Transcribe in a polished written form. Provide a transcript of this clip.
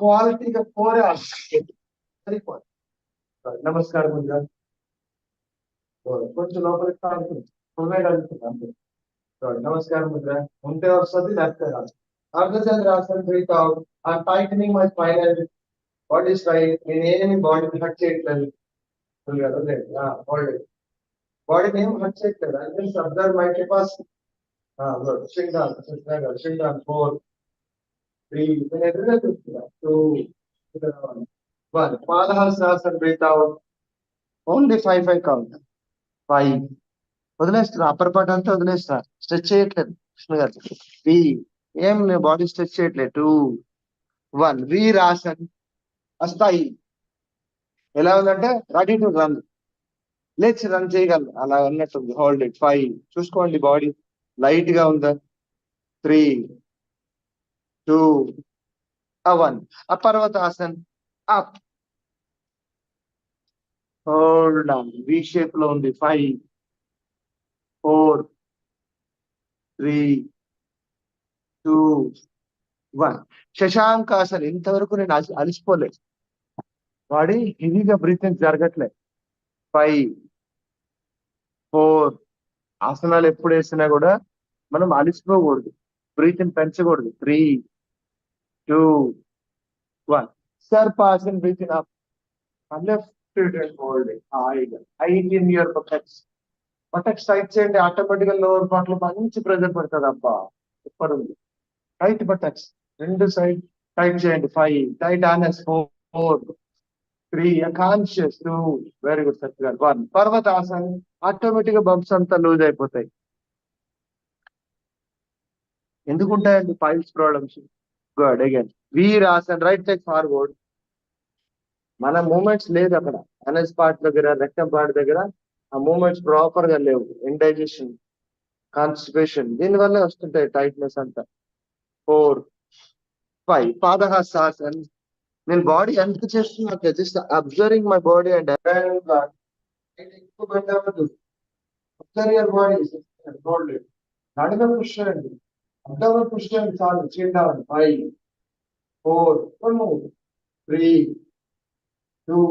క్వాలిటీగా కోరే సరిపోదు. నమస్కారం ముద్ర కొంచెం లోపలికి తాగుతుంది ప్రొవైడ్ అవుతుంది అంతే. నమస్కారం ముద్ర ఉంటే వస్తుంది లేకపోతే రాదు. అర్ధచంద్రాసన్ బ్రీత్ అవుట్. ఆ tightening my spinal body straight. నేనేమి బాడీని హట్ చేయట్లేదు. బాడీని ఏం హట్ చేయట్లేదు. I just observe my capacity. Good. Sit down. Sit down. 4 3 నేను ఎదురుగా చూస్తున్నా. 2 1 పాదహస్తాసన్ బ్రీత్ అవుట్. Only 5 count. 5 వదిలేస్తున్నా. అప్పర్ పార్ట్ అంతా వదిలేస్తున్నా. స్ట్రెచ్ చేయట్లేదు కృష్ణ గారు. వి ఏం బాడీ స్ట్రెచ్ చేయట్లేదు. 2 1 వీరాసన్. వస్తాయి. ఎలా ఉందంటే రెడీ టు రన్. లేచి రన్ చేయగలరు అలా ఉన్నట్టుంది. Hold it. 5 చూసుకోండి. బాడీ లైట్ గా ఉందా. 3 2 1 అపర్వతాసన్. Up. Hold on. V shape లో ఉంది. 5 4 3 2 1 శశాంకాసన్. ఇంతవరకు నేను అలసిపోలేదు. బాడీ హెవీగా బ్రీతింగ్ జరగట్లేదు. 5 4 ఆసనాలు ఎప్పుడు వేసినా కూడా మనం అలసిపోకూడదు. బ్రీతింగ్ పెంచకూడదు. 3 2 1 సర్పాసన్. Breathing up. Left hold. హాయిగా height in your buttocks. Buttocks tight చేయండి. ఆటోమేటిక్ గా లోవర్ పార్ట్ లో మంచి ప్రెజర్ పడుతుంది. అబ్బా సూపర్ ఉంది. Tight buttocks. 2 సైడ్ టైట్ చేయండి. 5 tight anus. 4 3 conscious. 2 very good Satya గారు. 1 పర్వతాసన్. ఆటోమేటిక్ గా బంప్స్ అంతా లూజ్ అయిపోతాయి. ఎందుకుంటాయండి ఫైల్స్ ప్రాబ్లమ్స్? గుడ్. అగైన్ వీరాసన్. Right leg forward. మన మూమెంట్స్ లేదు అక్కడ. అనస్ పార్ట్ దగ్గర, రెక్టం పార్ట్ దగ్గర ఆ మూమెంట్స్ ప్రాపర్ గా లేవు. ఇండైజెషన్, కాన్స్టిపేషన్ దీనివల్ల వస్తుంటాయి టైట్నెస్ అంతా. 4 5 పాదహస్తాసన్. నేను బాడీ ఎంత చేస్తున్నా just observing my body and ఎక్కువ బెండ్ అవ్వదు. Observe your body. Hold it. నడుమ పుష్ చేయండి. అబ్డమన్ పుష్ చేయండి చాలు. చిన్ డౌన్. 5 4 3 2